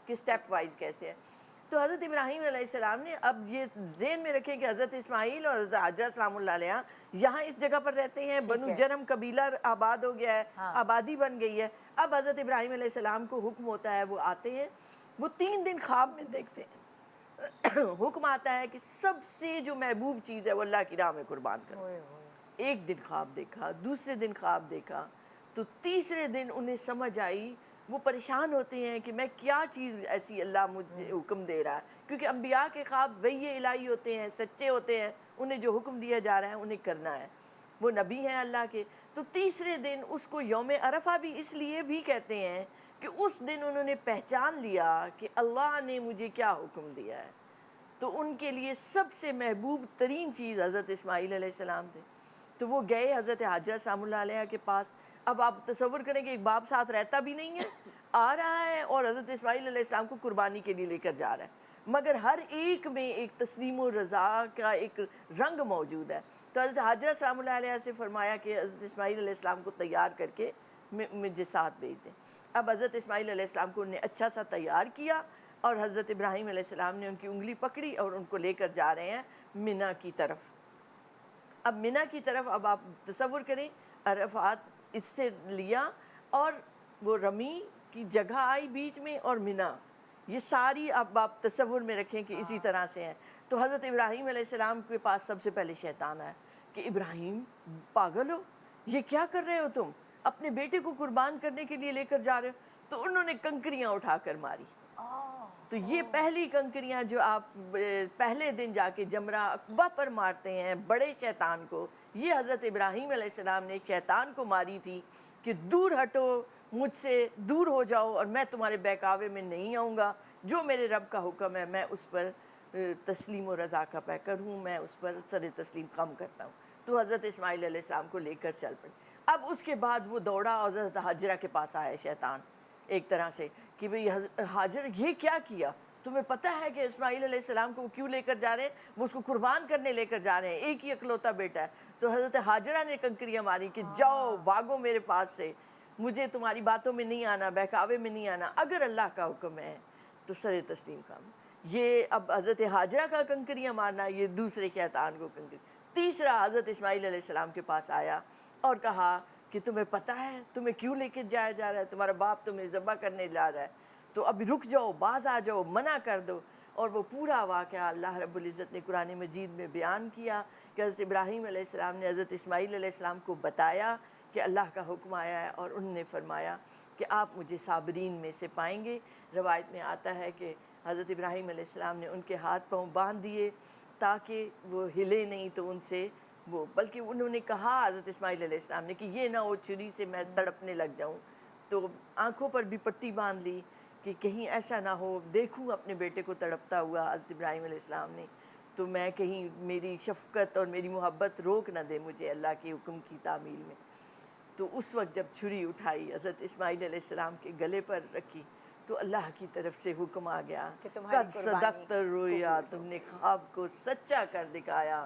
کہ step wise کیسے ہے. تو حضرت ابراہیم علیہ السلام نے اب یہ ذہن میں رکھیں کہ حضرت اسماعیل اور حضرت حاجرہ سلام اللہ علیہ یہاں اس جگہ پر رہتے ہیں, بنو جرم قبیلہ آباد ہو گیا ہے, آبادی بن گئی ہے. اب حضرت ابراہیم علیہ السلام کو حکم ہوتا ہے, وہ آتے ہیں, وہ 3 دن خواب میں دیکھتے ہیں. حکم آتا ہے کہ سب سے جو محبوب چیز ہے وہ اللہ کی راہ میں قربان کرو. ایک دن خواب دیکھا, دوسرے دن خواب دیکھا, تو تیسرے دن انہیں سمجھ آئی, وہ پریشان ہوتے ہیں کہ میں کیا چیز ایسی اللہ مجھے حکم دے رہا ہے, کیونکہ انبیاء کے خواب وحی الہی ہوتے ہیں, سچے ہوتے ہیں, انہیں جو حکم دیا جا رہا ہے انہیں کرنا ہے, وہ نبی ہیں اللہ کے. تو تیسرے دن اس کو یوم عرفہ بھی اس لیے بھی کہتے ہیں کہ اس دن انہوں نے پہچان لیا کہ اللہ نے مجھے کیا حکم دیا ہے. تو ان کے لیے سب سے محبوب ترین چیز حضرت اسماعیل علیہ السلام تھے. تو وہ گئے حضرت حاجرہ سلام اللہ علیہ کے پاس. اب آپ تصور کریں کہ ایک باپ ساتھ رہتا بھی نہیں ہے, آ رہا ہے اور حضرت اسماعیل علیہ السلام کو قربانی کے لیے لے کر جا رہا ہے, مگر ہر ایک میں ایک تسلیم و رضا کا ایک رنگ موجود ہے. تو حضرت حاجرہ سلام اللہ علیہ سے فرمایا کہ حضرت اسماعیل علیہ السلام کو تیار کر کے مجھے ساتھ بھیج دیں. اب حضرت اسماعیل علیہ السلام کو انہیں اچھا سا تیار کیا, اور حضرت ابراہیم علیہ السلام نے ان کی انگلی پکڑی اور ان کو لے کر جا رہے ہیں منی کی طرف. اب منی کی طرف, اب آپ تصور کریں, عرفات اس سے لیا اور وہ رمی کی جگہ آئی بیچ میں, اور منی, یہ ساری اب آپ تصور میں رکھیں کہ اسی طرح سے ہیں. تو حضرت ابراہیم علیہ السلام کے پاس سب سے پہلے شیطان آیا کہ ابراہیم پاگل ہو, یہ کیا کر رہے ہو تم, اپنے بیٹے کو قربان کرنے کے لیے لے کر جا رہے ہو. تو انہوں نے کنکریاں اٹھا کر ماری. تو یہ پہلی کنکریاں جو آپ پہلے دن جا کے جمرہ عقبہ پر مارتے ہیں بڑے شیطان کو, یہ حضرت ابراہیم علیہ السلام نے شیطان کو ماری تھی کہ دور ہٹو, مجھ سے دور ہو جاؤ, اور میں تمہارے بہکاوے میں نہیں آؤں گا. جو میرے رب کا حکم ہے میں اس پر تسلیم و رضا کا پیکر ہوں, میں اس پر سر تسلیم خم کرتا ہوں. تو حضرت اسماعیل علیہ السلام کو لے کر چل پڑے. اب اس کے بعد وہ دوڑا اور حضرت حاجرہ کے پاس آیا شیطان ایک طرح سے کہ بھئی حاجر یہ کیا کیا, تمہیں پتہ ہے کہ اسماعیل علیہ السلام کو کیوں لے کر جا رہے ہیں, وہ اس کو قربان کرنے لے کر جا رہے ہیں, ایک ہی اکلوتا بیٹا ہے. تو حضرت حاجرہ نے کنکریاں ماری کہ جاؤ بھاگو میرے پاس سے, مجھے تمہاری باتوں میں نہیں آنا, بہکاوے میں نہیں آنا, اگر اللہ کا حکم ہے تو سر تسلیم خم. یہ اب حضرت حاجرہ کا کنکریاں مارنا, یہ دوسرے شیطان کو کنکری. تیسرا حضرت اسماعیل علیہ السلام کے پاس آیا اور کہا کہ تمہیں پتہ ہے تمہیں کیوں لے کے جایا جا رہا ہے, تمہارا باپ تمہیں ذبح کرنے جا رہا ہے, تو اب رک جاؤ, باز آ جاؤ, منع کر دو. اور وہ پورا واقعہ اللہ رب العزت نے قرآن مجید میں بیان کیا کہ حضرت ابراہیم علیہ السلام نے حضرت اسماعیل علیہ السلام کو بتایا کہ اللہ کا حکم آیا ہے, اور انہوں نے فرمایا کہ آپ مجھے صابرین میں سے پائیں گے. روایت میں آتا ہے کہ حضرت ابراہیم علیہ السلام نے ان کے ہاتھ پاؤں باندھ دیے تاکہ وہ ہلے نہیں, تو ان سے وہ, بلکہ انہوں نے کہا حضرت اسماعیل علیہ السلام نے کہ یہ نہ ہو چھری سے میں تڑپنے لگ جاؤں. تو آنکھوں پر بھی پٹی باندھ لی کہ کہیں ایسا نہ ہو, دیکھوں اپنے بیٹے کو تڑپتا ہوا حضرت ابراہیم علیہ السلام نے, تو میں کہیں میری شفقت اور میری محبت روک نہ دے مجھے اللہ کے حکم کی تعمیل میں. تو اس وقت جب چھری اٹھائی حضرت اسماعیل علیہ السلام کے گلے پر رکھی, تو اللہ کی طرف سے حکم آ گیا قد صدقت الرؤیا, تم نے خواب کو سچا کر دکھایا,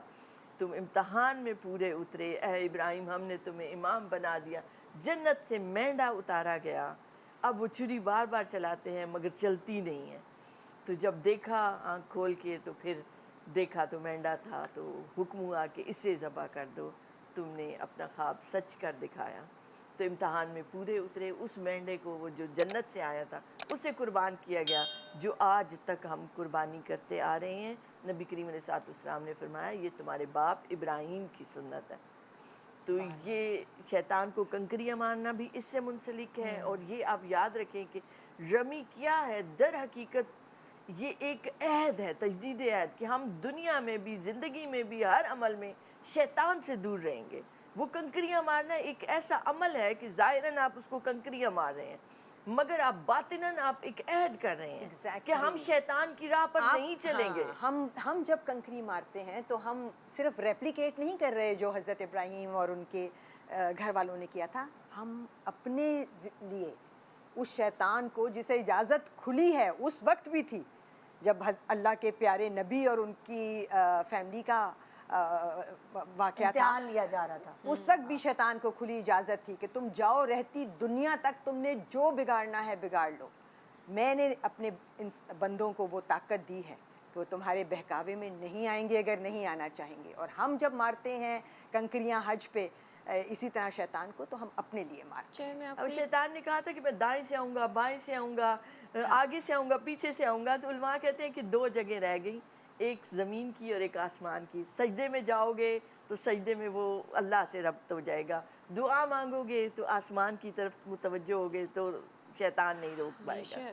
تم امتحان میں پورے اترے. اے ابراہیم ہم نے تمہیں امام بنا دیا, جنت سے مینڈا اتارا گیا. اب وہ چھری بار بار چلاتے ہیں مگر چلتی نہیں ہے. تو جب دیکھا آنکھ کھول کے, تو پھر دیکھا تو مینڈا تھا, تو حکم ہوا کہ اسے ذبح کر دو, تم نے اپنا خواب سچ کر دکھایا. تو امتحان میں پورے اترے. اس مینڈے کو وہ جو جنت سے آیا تھا اسے قربان کیا گیا, جو آج تک ہم قربانی کرتے آ رہے ہیں. نبی کریم علیہ السلام نے فرمایا یہ تمہارے باپ ابراہیم کی سنت ہے. تو یہ شیطان کو کنکریاں مارنا بھی اس سے منسلک ہے. اور یہ آپ یاد رکھیں کہ رمی کیا ہے, در حقیقت یہ ایک عہد ہے, تجدید عہد, کہ ہم دنیا میں بھی زندگی میں بھی ہر عمل میں شیطان سے دور رہیں گے. وہ کنکریاں مارنا ایک ایسا عمل ہے کہ ظاہراً آپ اس کو کنکریاں مار رہے ہیں, مگر آپ باطناً آپ ایک عہد کر رہے ہیں کہ ہم شیطان کی راہ پر نہیں چلیں گے. ہم جب کنکری مارتے ہیں تو ہم صرف ریپلیکیٹ نہیں کر رہے جو حضرت ابراہیم اور ان کے گھر والوں نے کیا تھا, ہم اپنے لیے اس شیطان کو, جسے اجازت کھلی ہے اس وقت بھی تھی جب اللہ کے پیارے نبی اور ان کی فیملی کا واقعہ امتحان لیا جا رہا تھا, اس وقت بھی شیطان کو کھلی اجازت تھی کہ تم جاؤ, رہتی دنیا تک تم نے جو بگاڑنا ہے بگاڑ لو, میں نے اپنے ان بندوں کو وہ طاقت دی ہے کہ وہ تمہارے بہکاوے میں نہیں آئیں گے اگر نہیں آنا چاہیں گے. اور ہم جب مارتے ہیں کنکریاں حج پہ اسی طرح شیطان کو تو ہم اپنے لیے مارتے ہیں. اب شیطان نے کہا تھا کہ میں دائیں سے آؤں گا، بائیں سے آؤں گا، آگے سے آؤں گا، پیچھے سے آؤں گا. تو علماء کہتے ہیں کہ 2 جگہ رہ گئی، ایک زمین کی اور ایک آسمان کی. سجدے میں جاؤ گے تو سجدے میں وہ اللہ سے ربط ہو جائے گا، دعا مانگو گے تو آسمان کی طرف متوجہ ہوگے تو شیطان نہیں روک پائے گا.